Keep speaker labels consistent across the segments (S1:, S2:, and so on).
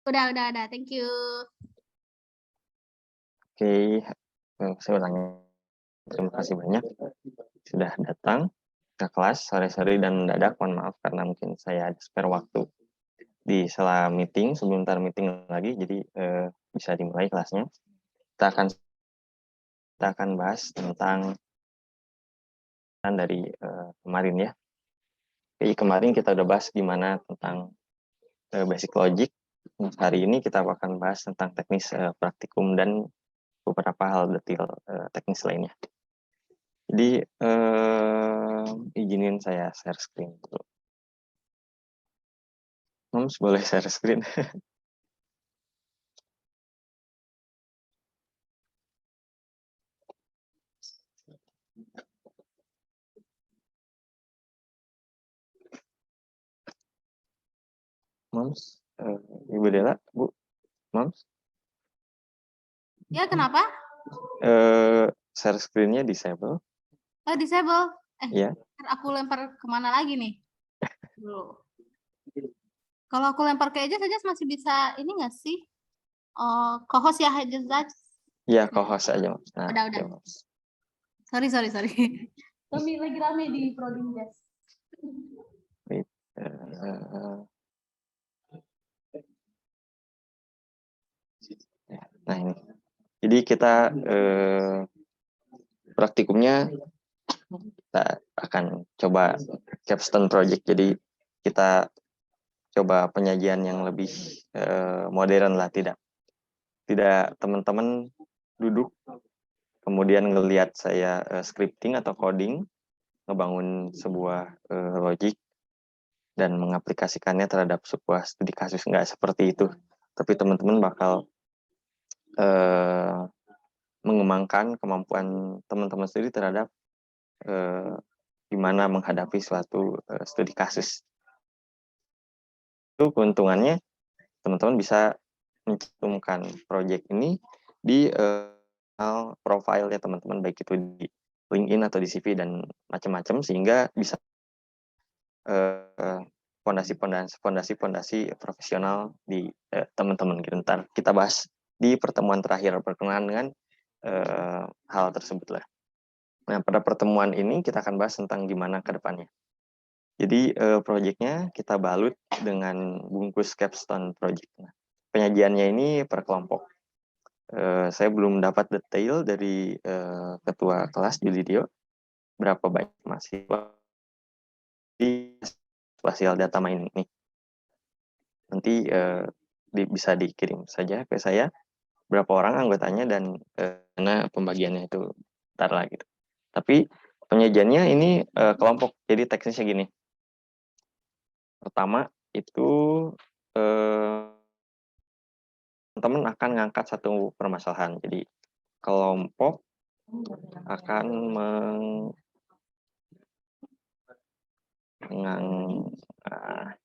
S1: Udah. Thank you.
S2: Oke, saya ulangi. Terima kasih banyak sudah datang ke kelas sore-sore dan mendadak. Mohon maaf karena mungkin saya ada spare waktu di sela meeting, sebelum meeting lagi, jadi bisa dimulai kelasnya. Kita akan bahas tentang dari kemarin ya. Jadi kemarin kita udah bahas gimana tentang basic logic. Hari ini kita akan bahas tentang teknis praktikum dan beberapa hal detail teknis lainnya. Jadi izinin saya share screen dulu. Moms boleh share screen? Moms, Ibu Dela, Bu, Moms?
S1: Ya, kenapa?
S2: Share screen-nya disable.
S1: Oh, disable.
S2: Ya.
S1: Aku lempar kemana lagi nih? Dulu. Kalau aku lempar ke Ejas masih bisa ini nggak sih? Co-host ya Ejas?
S2: Iya, co-host aja, Moms. Nah,
S1: udah.
S2: ya, Moms.
S1: Sorry. Kami lagi rame di Proding Jazz.
S2: Nah ini. Jadi kita praktikumnya kita akan coba capstone project. Jadi kita coba penyajian yang lebih modern lah, tidak teman-teman duduk kemudian ngelihat saya scripting atau coding, ngebangun sebuah logic dan mengaplikasikannya terhadap sebuah studi kasus. Nggak seperti itu, tapi teman-teman bakal mengembangkan kemampuan teman-teman sendiri terhadap gimana menghadapi suatu studi kasus. Itu keuntungannya teman-teman bisa mencantumkan proyek ini di profile ya teman-teman, baik itu di LinkedIn atau di CV dan macam-macam, sehingga bisa fondasi profesional di teman-teman gitu. Ntar kita bahas di pertemuan terakhir berkenaan dengan hal tersebut lah. Nah, pada pertemuan ini kita akan bahas tentang gimana ke depannya. Jadi proyeknya kita balut dengan bungkus capstone project. Nah, penyajiannya ini per kelompok. Saya belum dapat detail dari ketua kelas Julidio berapa banyak mahasiswa di spasial data mining ini. Nanti bisa dikirim saja ke saya berapa orang anggotanya dan karena pembagiannya itu ntar lah gitu. Tapi penyajiannya ini kelompok, jadi teknisnya gini. Pertama itu teman-teman akan ngangkat satu permasalahan. Jadi kelompok akan mengangkat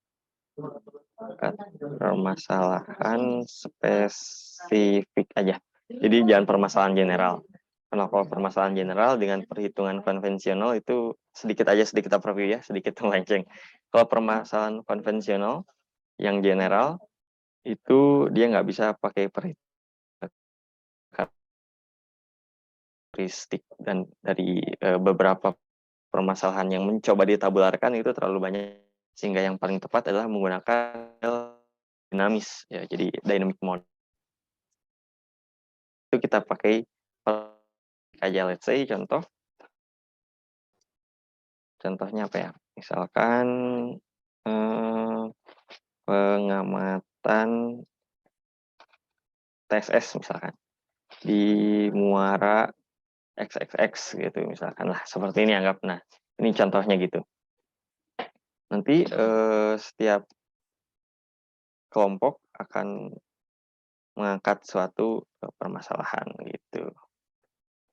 S2: permasalahan spesifik aja. Jadi jangan permasalahan general. Karena kalau permasalahan general dengan perhitungan konvensional itu sedikit overview ya, sedikit melenceng. Kalau permasalahan konvensional yang general itu dia nggak bisa pakai karakteristik, dan dari beberapa permasalahan yang mencoba ditabularkan itu terlalu banyak, sehingga yang paling tepat adalah menggunakan dinamis ya, jadi dynamic mode. Itu kita pakai aja, let's say contohnya apa ya, misalkan pengamatan TSS misalkan di muara XXX gitu misalkan lah, seperti ini anggap. Nah, ini contohnya gitu. Nanti setiap kelompok akan mengangkat suatu permasalahan gitu.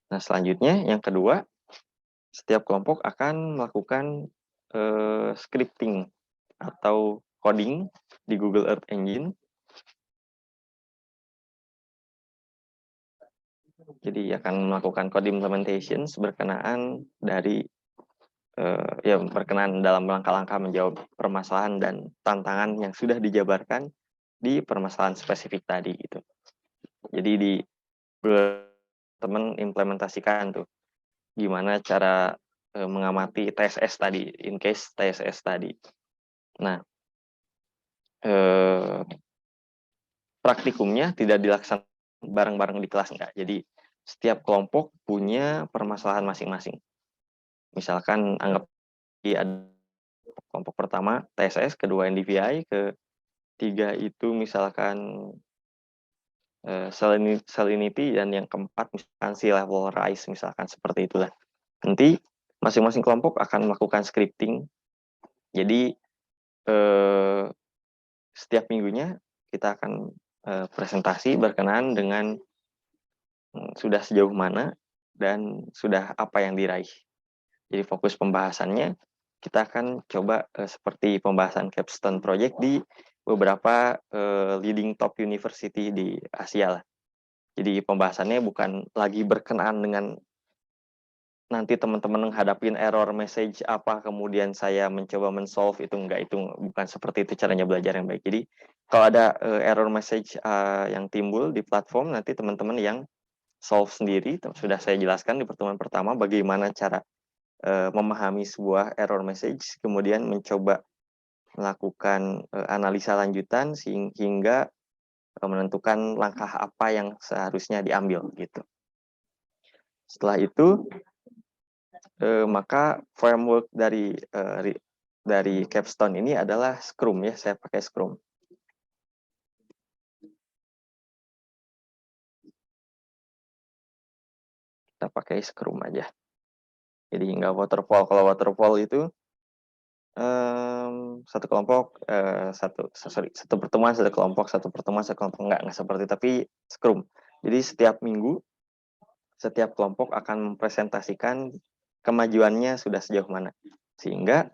S2: Nah, selanjutnya yang kedua, setiap kelompok akan melakukan scripting atau coding di Google Earth Engine. Jadi akan melakukan code implementations berkenaan dari berkenaan dalam langkah-langkah menjawab permasalahan dan tantangan yang sudah dijabarkan di permasalahan spesifik tadi gitu. Jadi di teman implementasikan tuh gimana cara mengamati TSS tadi, in case TSS tadi. Nah, praktikumnya tidak dilaksanakan bareng-bareng di kelas enggak. Jadi setiap kelompok punya permasalahan masing-masing. Misalkan anggap ada kelompok pertama TSS, kedua NDVI, ketiga itu misalkan salinity, dan yang keempat misalkan sea level rise, misalkan seperti itulah. Nanti masing-masing kelompok akan melakukan scripting. Jadi setiap minggunya kita akan presentasi berkenaan dengan sudah sejauh mana dan sudah apa yang diraih. Jadi fokus pembahasannya kita akan coba seperti pembahasan capstone project di beberapa leading top university di Asia lah. Jadi pembahasannya bukan lagi berkenaan dengan nanti teman-teman menghadapin error message apa, kemudian saya mencoba men-solve, itu enggak, itu bukan seperti itu caranya belajar yang baik. Jadi kalau ada error message yang timbul di platform, nanti teman-teman yang solve sendiri. Sudah saya jelaskan di pertemuan pertama bagaimana cara memahami sebuah error message, kemudian mencoba melakukan analisa lanjutan hingga menentukan langkah apa yang seharusnya diambil gitu. Setelah itu maka framework dari capstone ini adalah Scrum ya, saya pakai Scrum. Kita pakai Scrum aja. Jadi nggak waterfall. Kalau waterfall itu satu kelompok satu pertemuan satu kelompok, satu pertemuan satu kelompok, nggak seperti, tapi Scrum. Jadi setiap minggu setiap kelompok akan mempresentasikan kemajuannya sudah sejauh mana, sehingga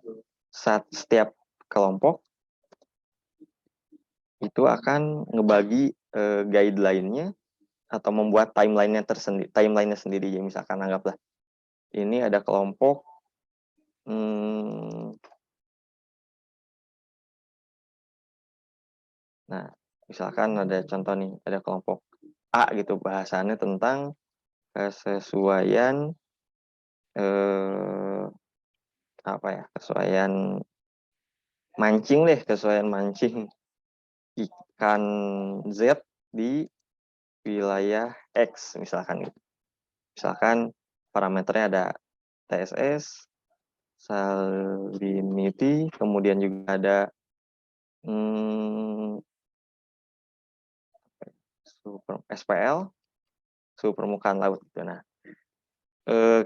S2: saat setiap kelompok itu akan ngebagi guideline-nya atau membuat timeline-nya sendiri. Jadi misalkan anggaplah ini ada kelompok nah, misalkan ada contoh nih, ada kelompok A gitu, bahasannya tentang kesesuaian kesesuaian mancing ikan Z di wilayah X misalkan gitu. Misalkan parameternya ada TSS, salinity, kemudian juga ada SPL, suhu permukaan laut gitu. Nah,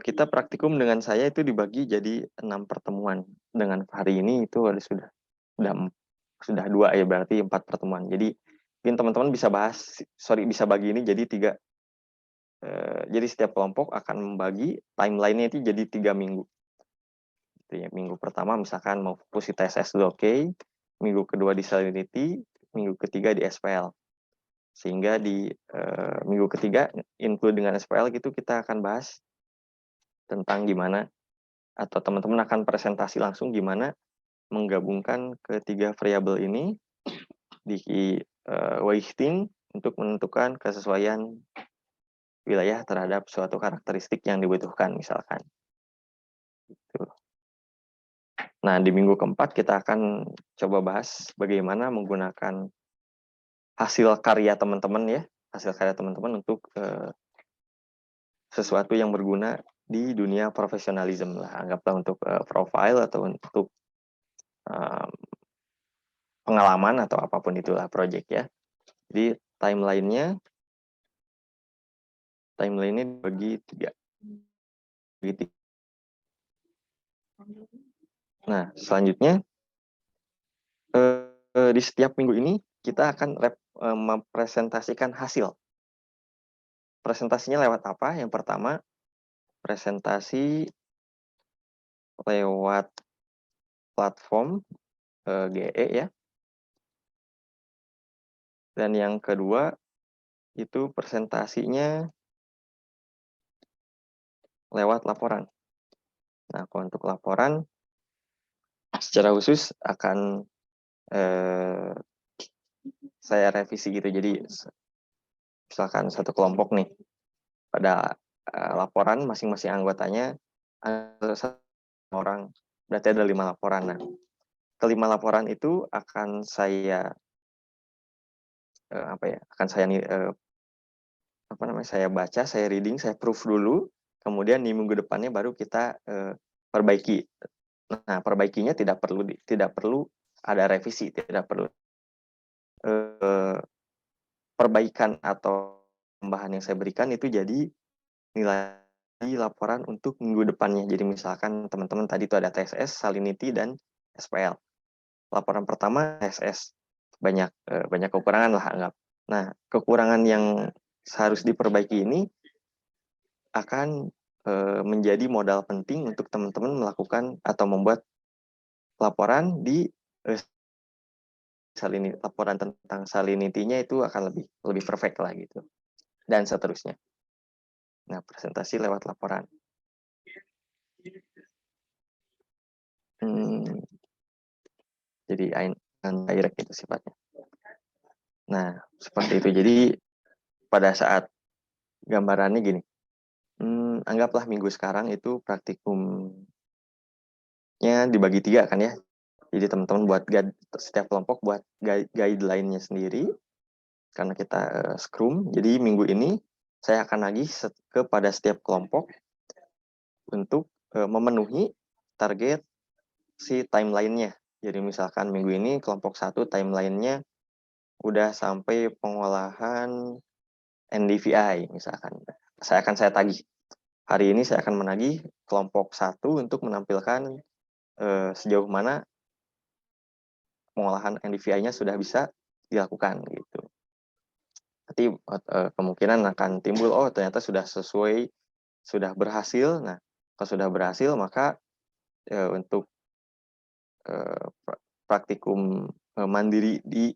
S2: kita praktikum dengan saya itu dibagi jadi 6 pertemuan. Dengan hari ini itu sudah 2 ya, berarti 4 pertemuan. Jadi mungkin teman-teman bisa bagi ini jadi 3. Jadi setiap kelompok akan membagi timeline-nya itu jadi 3 minggu. Gitu ya. Minggu pertama misalkan mau fokus di TSS dulu, oke. Minggu kedua di salinity, minggu ketiga di SPL. Sehingga di minggu ketiga include dengan SPL gitu kita akan bahas tentang gimana, atau teman-teman akan presentasi langsung gimana menggabungkan ketiga variabel ini di weighting untuk menentukan kesesuaian wilayah terhadap suatu karakteristik yang dibutuhkan misalkan. Gitu. Nah, di minggu keempat kita akan coba bahas bagaimana menggunakan hasil karya teman-teman untuk sesuatu yang berguna di dunia profesionalisme lah, anggaplah untuk profile atau untuk pengalaman atau apapun itulah project ya. Jadi timeline-nya dibagi 3. Nah, selanjutnya di setiap minggu ini kita akan mempresentasikan hasil. Presentasinya lewat apa? Yang pertama, presentasi lewat platform GE ya. Dan yang kedua itu presentasinya lewat laporan. Nah, untuk laporan, secara khusus akan saya revisi gitu. Jadi misalkan satu kelompok nih, pada laporan masing-masing anggotanya ada 1 orang, berarti ada 5 laporan. Nah, ke-5 laporan itu akan saya saya baca, saya reading, saya proof dulu, kemudian di minggu depannya baru kita perbaiki. Nah, perbaikinya tidak perlu ada revisi, tidak perlu perbaikan atau tambahan yang saya berikan itu jadi nilai laporan untuk minggu depannya. Jadi misalkan teman-teman tadi itu ada TSS, Salinity, dan SPL. Laporan pertama TSS, banyak kekurangan lah anggap. Nah, kekurangan yang harus diperbaiki ini akan menjadi modal penting untuk teman-teman melakukan atau membuat laporan di laporan tentang salinity-nya itu akan lebih perfect lah gitu, dan seterusnya. Nah, presentasi lewat laporan. Jadi direct itu sifatnya. Nah, seperti itu. Jadi pada saat gambarannya gini, anggaplah minggu sekarang itu praktikumnya dibagi 3 kan ya. Jadi teman-teman buat setiap kelompok buat guideline-nya sendiri, karena kita Scrum. Jadi minggu ini saya akan nagih kepada setiap kelompok untuk memenuhi target si timeline-nya. Jadi misalkan minggu ini kelompok 1 timeline-nya udah sampai pengolahan NDVI misalkan. Saya tagih. Hari ini saya akan menagih kelompok 1 untuk menampilkan sejauh mana pengolahan NDVI-nya sudah bisa dilakukan gitu. Nanti kemungkinan akan timbul, oh ternyata sudah sesuai, sudah berhasil. Nah, kalau sudah berhasil maka untuk praktikum mandiri di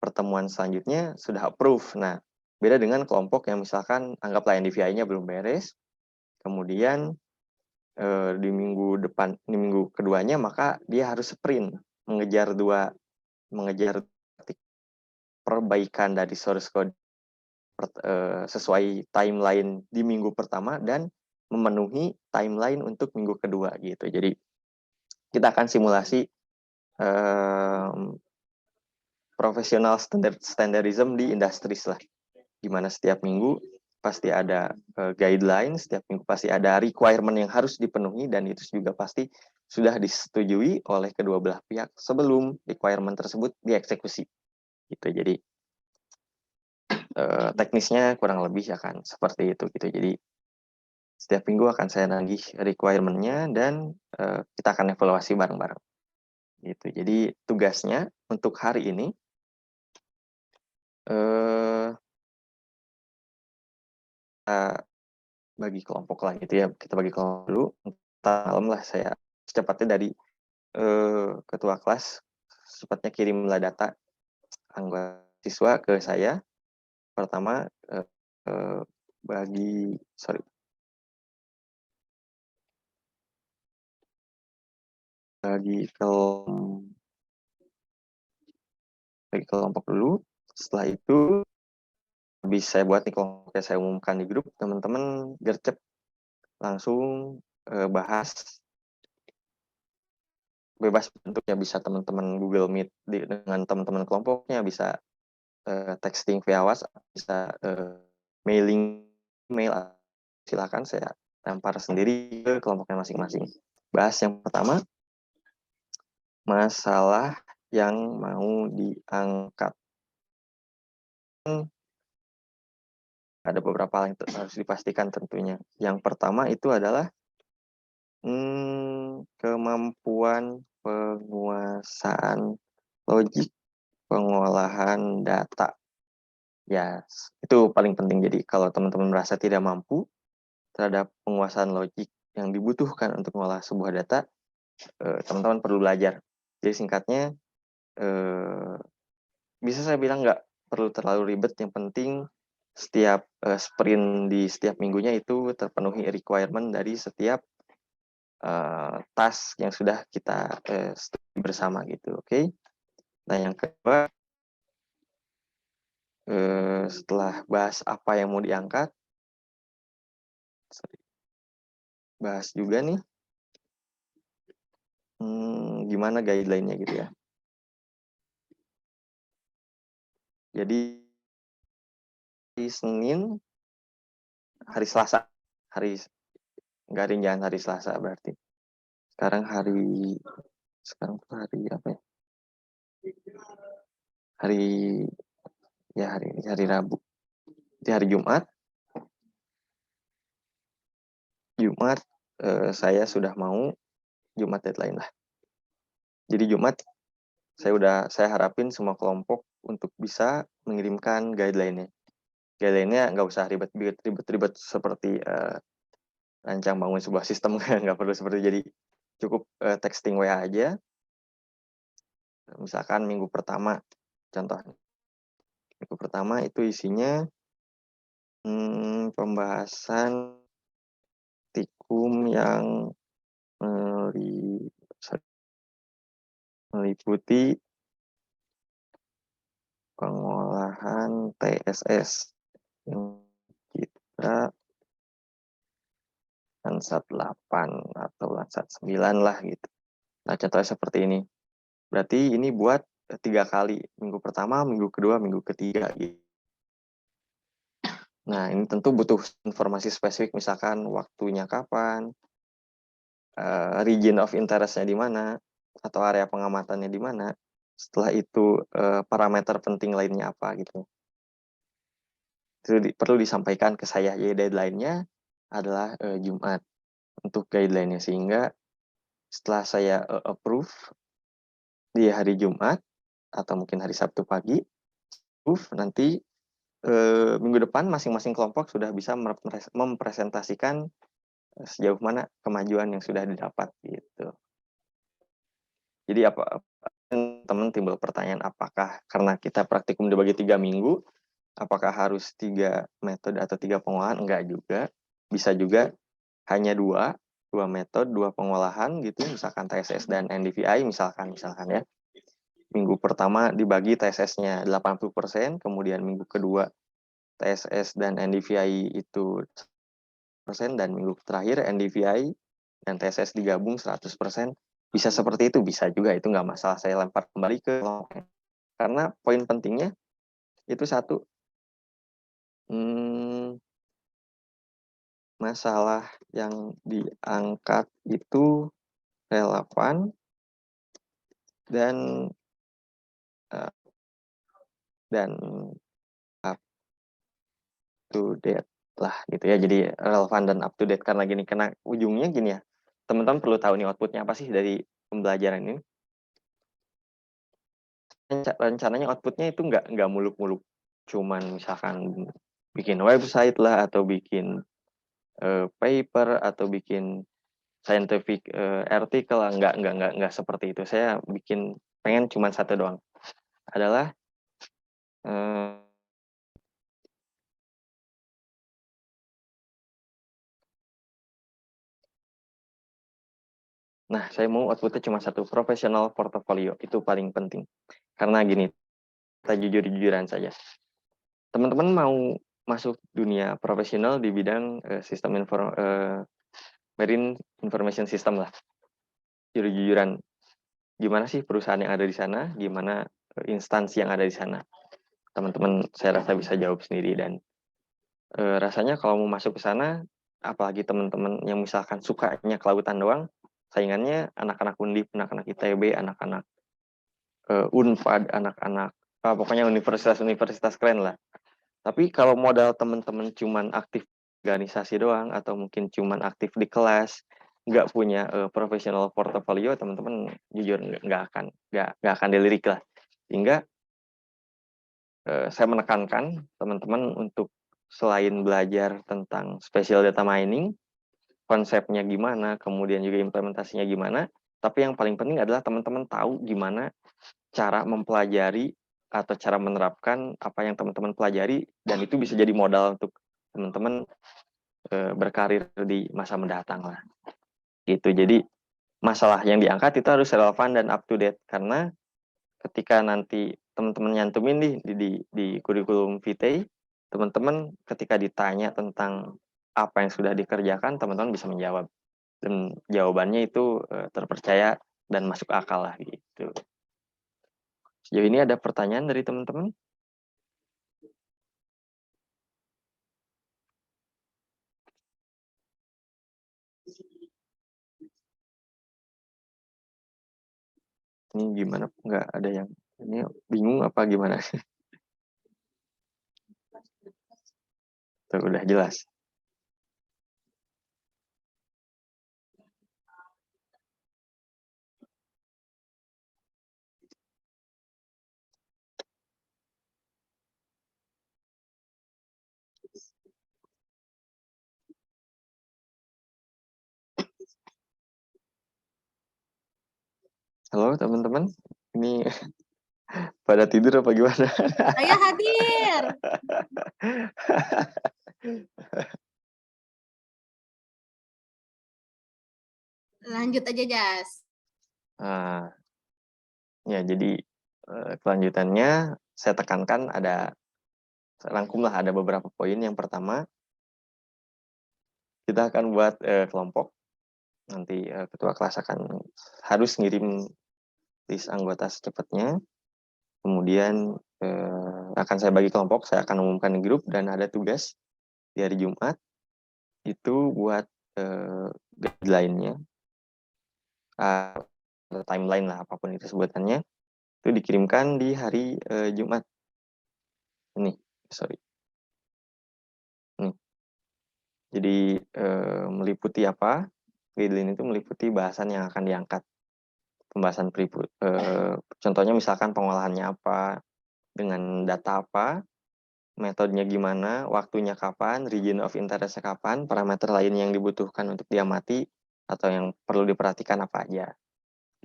S2: pertemuan selanjutnya sudah approve. Nah, beda dengan kelompok yang misalkan anggaplah NDVI-nya belum beres, kemudian di minggu keduanya maka dia harus sprint mengejar perbaikan dari source code sesuai timeline di minggu pertama dan memenuhi timeline untuk minggu kedua gitu. Jadi kita akan simulasi professional standardism di industries lah. Gimana setiap minggu pasti ada guideline, setiap minggu pasti ada requirement yang harus dipenuhi, dan itu juga pasti sudah disetujui oleh kedua belah pihak sebelum requirement tersebut dieksekusi. Gitu. Jadi teknisnya kurang lebih akan seperti itu gitu. Jadi setiap minggu akan saya nagih requirement-nya dan kita akan evaluasi bareng-bareng. Gitu. Jadi tugasnya untuk hari ini bagi kelompok lah gitu ya. Kita bagi kelompok dulu. Malam lah saya secepatnya dari ketua kelas secepatnya kirimlah data anggota siswa ke saya. Pertama bagi kelompok dulu. Setelah itu habis saya buat nih kelompoknya, saya umumkan di grup, teman-teman gercep langsung bahas, bebas bentuknya, bisa teman-teman Google Meet dengan teman-teman kelompoknya, bisa texting via WhatsApp, bisa mail, silakan saya lempar sendiri ke kelompoknya masing-masing. Bahas yang pertama, masalah yang mau diangkat. Ada beberapa hal yang harus dipastikan tentunya. Yang pertama itu adalah kemampuan penguasaan logik pengolahan data. Ya, itu paling penting. Jadi kalau teman-teman merasa tidak mampu terhadap penguasaan logik yang dibutuhkan untuk mengolah sebuah data, teman-teman perlu belajar. Jadi singkatnya, bisa saya bilang nggak perlu terlalu ribet. Yang penting setiap sprint di setiap minggunya itu terpenuhi requirement dari setiap task yang sudah kita studi bersama gitu, oke? Nah, yang kedua, setelah bahas apa yang mau diangkat, bahas juga nih gimana guideline-nya gitu ya. Jadi Senin, hari Selasa, nggak ringan hari Selasa berarti. Sekarang tuh hari apa ya? Hari Rabu. Di hari Jumat saya sudah mau Jumat deadline lah. Jadi Jumat saya harapin semua kelompok untuk bisa mengirimkan guideline-nya. Guideline-nya nggak usah ribet seperti rancang bangun sebuah sistem, nggak perlu seperti, jadi cukup texting WA aja. Misalkan minggu pertama, contohnya minggu pertama itu isinya pembahasan tikum yang meliputi pengolahan TSS yang kita Lansat 8 atau Lansat 9 lah gitu. Nah, contohnya seperti ini. Berarti ini buat 3 kali, minggu pertama, minggu kedua, minggu ketiga gitu. Nah, ini tentu butuh informasi spesifik, misalkan waktunya kapan, region of interest-nya di mana, atau area pengamatannya di mana. Setelah itu parameter penting lainnya apa gitu. Itu perlu disampaikan ke saya. Jadi deadline-nya adalah Jumat untuk guideline-nya, sehingga setelah saya approve di hari Jumat atau mungkin hari Sabtu pagi, nanti minggu depan masing-masing kelompok sudah bisa mempresentasikan sejauh mana kemajuan yang sudah didapat gitu. Jadi teman-teman timbul pertanyaan, apakah karena kita praktikum dibagi 3 minggu, apakah harus 3 metode atau 3 pengolahan? Enggak juga. Bisa juga hanya 2 metode, 2 pengolahan gitu, misalkan TSS dan NDVI misalkan ya. Minggu pertama dibagi TSS-nya 80%, kemudian minggu kedua TSS dan NDVI itu 100%, dan minggu terakhir NDVI dan TSS digabung 100%. Bisa seperti itu, bisa juga, itu nggak masalah. Saya lempar kembali ke kelompok. Karena poin pentingnya itu satu, masalah yang diangkat itu relevan dan up to date lah gitu ya. Jadi relevan dan up to date karena ujungnya gini ya. Teman-teman perlu tahu nih outputnya apa sih dari pembelajaran ini. Rencananya outputnya itu nggak muluk-muluk. Cuman misalkan bikin website lah, atau bikin paper, atau bikin scientific artikel lah. Nggak seperti itu. Saya pengen cuman satu doang. Adalah nah, saya mau outputnya cuma satu, professional portfolio. Itu paling penting. Karena gini, kita jujur-jujuran saja. Teman-teman mau masuk dunia profesional di bidang sistem marine information system lah. Jujur-jujuran, gimana sih perusahaan yang ada di sana, gimana instansi yang ada di sana. Teman-teman saya rasa bisa jawab sendiri, dan rasanya kalau mau masuk ke sana, apalagi teman-teman yang misalkan sukanya kelautan doang, saingannya anak-anak Undip, anak-anak ITB, anak-anak Unpad, anak-anak pokoknya universitas-universitas keren lah. Tapi kalau modal teman-teman cuman aktif organisasi doang, atau mungkin cuman aktif di kelas, nggak punya professional portfolio, teman-teman jujur nggak akan dilirik lah. Sehingga saya menekankan teman-teman untuk selain belajar tentang special data mining, konsepnya gimana, kemudian juga implementasinya gimana, tapi yang paling penting adalah teman-teman tahu gimana cara mempelajari atau cara menerapkan apa yang teman-teman pelajari, dan itu bisa jadi modal untuk teman-teman berkarir di masa mendatang lah. Gitu. Jadi masalah yang diangkat itu harus relevan dan up to date, karena ketika nanti teman-teman nyantumin di kurikulum vitae, teman-teman ketika ditanya tentang apa yang sudah dikerjakan, teman-teman bisa menjawab. Dan jawabannya itu terpercaya dan masuk akal lah gitu. Sejauh ini ada pertanyaan dari teman-teman? Ini gimana? Nggak ada yang ini bingung apa gimana? Tuh, udah jelas. Halo teman-teman, ini pada tidur apa gimana?
S1: Saya hadir. Lanjut aja, Jas.
S2: Nah, ya jadi kelanjutannya saya tekankan rangkumlah ada beberapa poin. Yang pertama, kita akan buat kelompok. Nanti ketua kelas harus ngirim list anggota secepatnya. Kemudian akan saya bagi kelompok, saya akan umumkan di grup dan ada tugas di hari Jumat itu buat guideline-nya, timeline lah apapun itu sebutannya, itu dikirimkan di hari Jumat. Ini, sorry. Nih. Jadi meliputi apa? Guideline itu meliputi bahasan yang akan diangkat. Pembahasan contohnya misalkan pengolahannya apa, dengan data apa, metodenya gimana, waktunya kapan, region of interest-nya kapan, parameter lain yang dibutuhkan untuk diamati, atau yang perlu diperhatikan apa aja.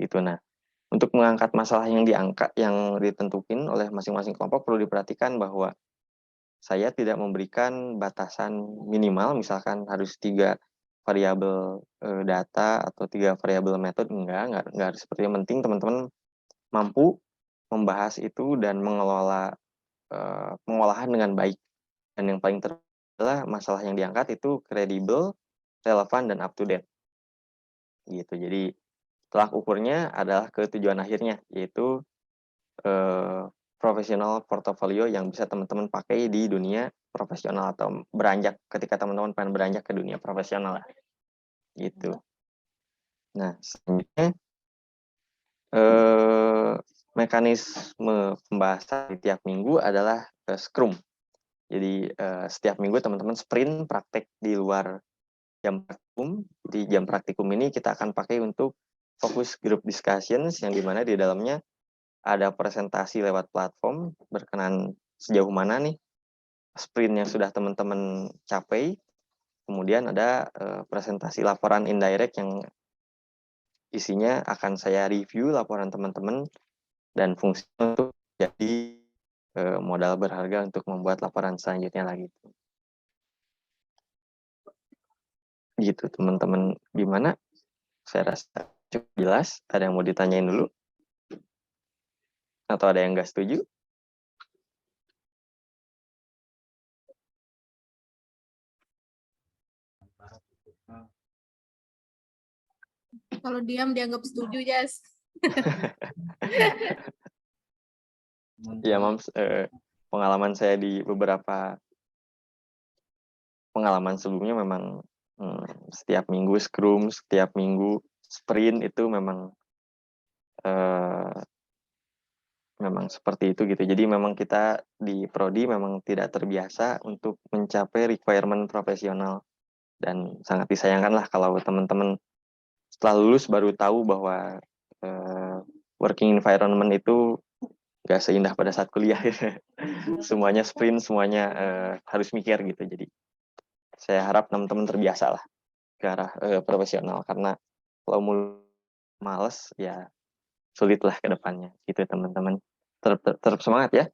S2: Gitu. Nah, untuk mengangkat masalah yang ditentukan oleh masing-masing kelompok perlu diperhatikan bahwa saya tidak memberikan batasan minimal, misalkan harus 3 variabel data atau 3 variabel metode, enggak harus seperti yang penting teman-teman mampu membahas itu dan mengelola pengolahan dengan baik. Dan yang paling adalah masalah yang diangkat itu kredibel, relevan, dan up to date. Gitu. Jadi tolak ukurnya adalah ke tujuan akhirnya, yaitu profesional portofolio yang bisa teman-teman pakai di dunia profesional atau beranjak ketika teman-teman pengen beranjak ke dunia profesional lah. Gitu. Nah, selanjutnya mekanisme pembahasan di tiap minggu adalah Scrum. Jadi setiap minggu teman-teman sprint praktek di luar jam praktikum. Di jam praktikum ini kita akan pakai untuk fokus group discussions yang dimana di dalamnya ada presentasi lewat platform berkenan sejauh mana nih sprint yang sudah teman-teman capai. Kemudian ada presentasi laporan indirect yang isinya akan saya review laporan teman-teman dan fungsi untuk jadi modal berharga untuk membuat laporan selanjutnya lagi. Gitu teman-teman, gimana? Saya rasa cukup jelas. Ada yang mau ditanyain dulu? Atau ada yang nggak setuju?
S1: Kalau diam dianggap setuju, Jas.
S2: Ya, Mams, pengalaman saya di beberapa pengalaman sebelumnya memang setiap minggu scrum, setiap minggu sprint itu memang seperti itu gitu. Jadi memang kita di prodi memang tidak terbiasa untuk mencapai requirement profesional dan sangat disayangkan lah kalau teman-teman setelah lulus baru tahu bahwa working environment itu gak seindah pada saat kuliah. Semuanya sprint, semuanya harus mikir gitu. Jadi saya harap teman-teman terbiasa lah ke arah profesional, karena kalau males ya sulit lah ke depannya gitu teman-teman. Tetap semangat ya.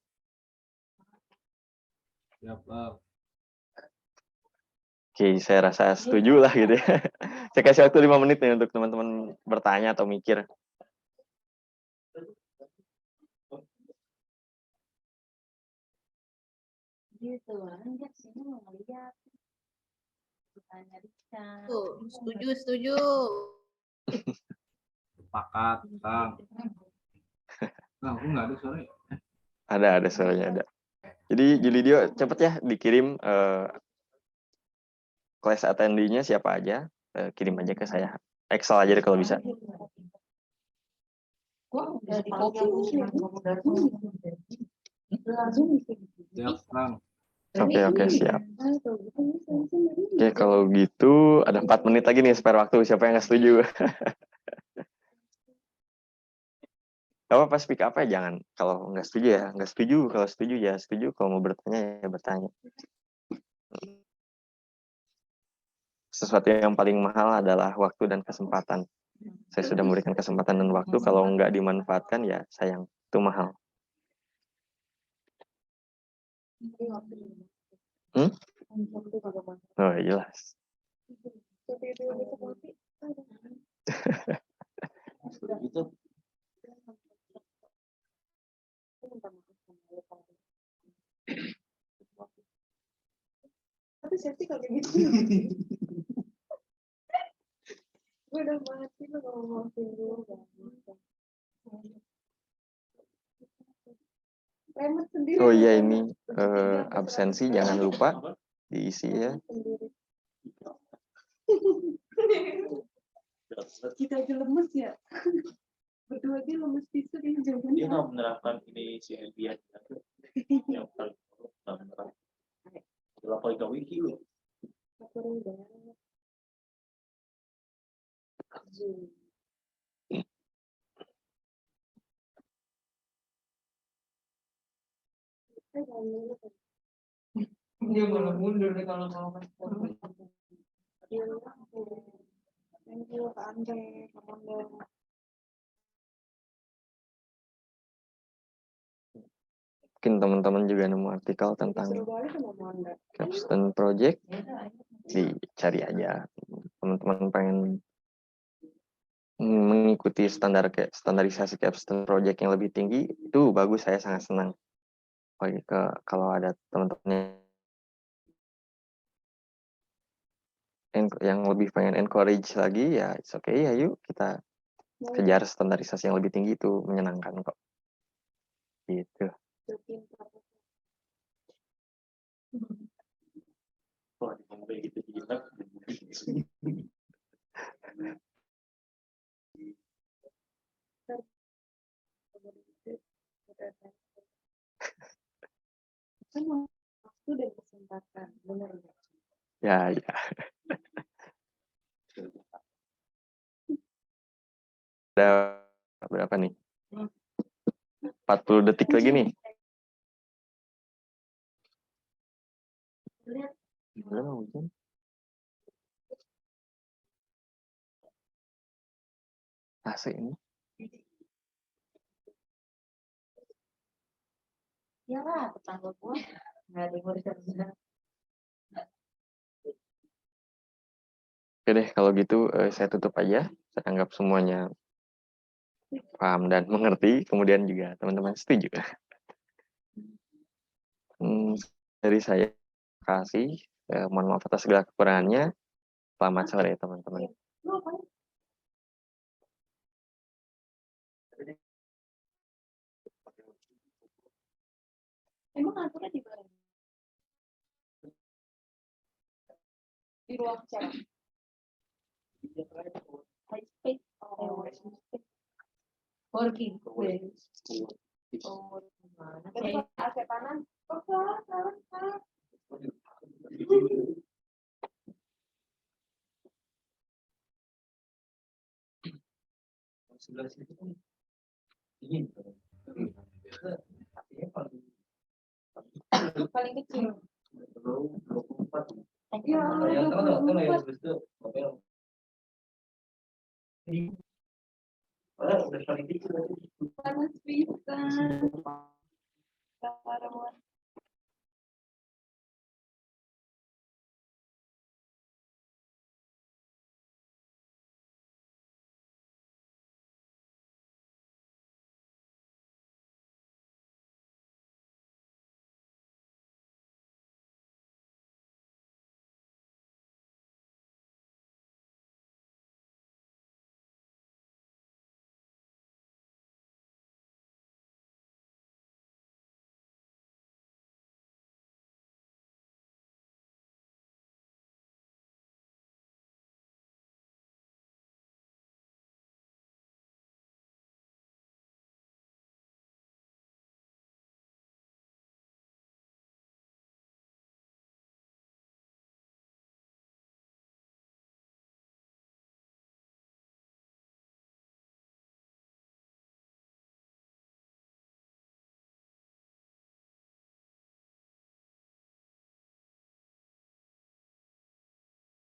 S2: Oke, saya rasa setuju lah gitu ya. Saya kasih waktu 5 menit nih untuk teman-teman bertanya atau mikir.
S3: Gitu, enggak sini mau ngeliat. Tanya Richard.
S1: Tuh, setuju.
S4: Sepakat, Kang. Kang, aku nggak ada suara ya?
S2: Ada suaranya ada. Jadi Julidio cepet ya dikirim kelas attendee-nya siapa aja, kirim aja ke saya. Excel aja deh kalau bisa.
S4: Siap, Kang.
S2: Oke, siap. Oke, kalau gitu ada 4 menit lagi nih spare waktu. Siapa yang nggak setuju? Apa pas speak up ya jangan. Kalau nggak setuju ya nggak setuju. Kalau setuju ya setuju. Kalau mau bertanya ya bertanya. Sesuatu yang paling mahal adalah waktu dan kesempatan. Saya sudah memberikan kesempatan dan waktu. Kalau nggak dimanfaatkan ya sayang. Itu mahal. Oh jelas.
S4: Gitu.
S3: Tapi safety kalau gitu. Gue udah mati lo kalau mau tidur. Remet sendiri.
S2: Oh iya ini absensi jangan lupa diisi ya.
S3: Kita aja lemes ya. Berdua aja lemes pisu dia jawabannya.
S5: Dia nggak menerapkan ini si Elvia yang paling menerapkan. Adalah paling gak wiki loh.
S3: Aku udah.
S6: Dia malah mundur deh kalau mau kan.
S3: Thank you, Kak Andre, Kak Andre.
S2: Mungkin teman-teman juga nemu artikel tentang
S3: Disuruh balik sama Manda.
S2: capstone project, dicari aja. Teman-teman pengen mengikuti standarisasi capstone project yang lebih tinggi, itu bagus, saya sangat senang. Kalau ada teman-teman yang lebih pengen encourage lagi, ya it's okay, ya yuk kita kejar standarisasi yang lebih tinggi, itu menyenangkan kok. Gitu.
S5: Wah, kayak gitu kita.
S3: Kan waktu dan kesempatan, benar nggak?
S2: Ya. Ada berapa nih? 40 detik lagi nih. Berapa hujan? AC ini.
S3: Ya lah, tetangga gua nggak ada yang mau kerja.
S2: Oke deh, kalau gitu saya tutup aja. Saya anggap semuanya paham dan mengerti. Kemudian juga teman-teman setuju. Dari saya, terima kasih. Mohon maaf atas segala kekurangannya. Selamat sore teman-teman.
S3: Emang kantornya di mana? Di ruang cara. High space. Oh, working. Oh, gimana? Kayak AC panas. Oh, salah.
S5: Sebelah situ kan dingin.
S3: Paling kecil.
S5: 24.
S3: Ya,
S5: Yang tahu ya habis itu udah paling dikit.
S3: panas pisan. Parah banget.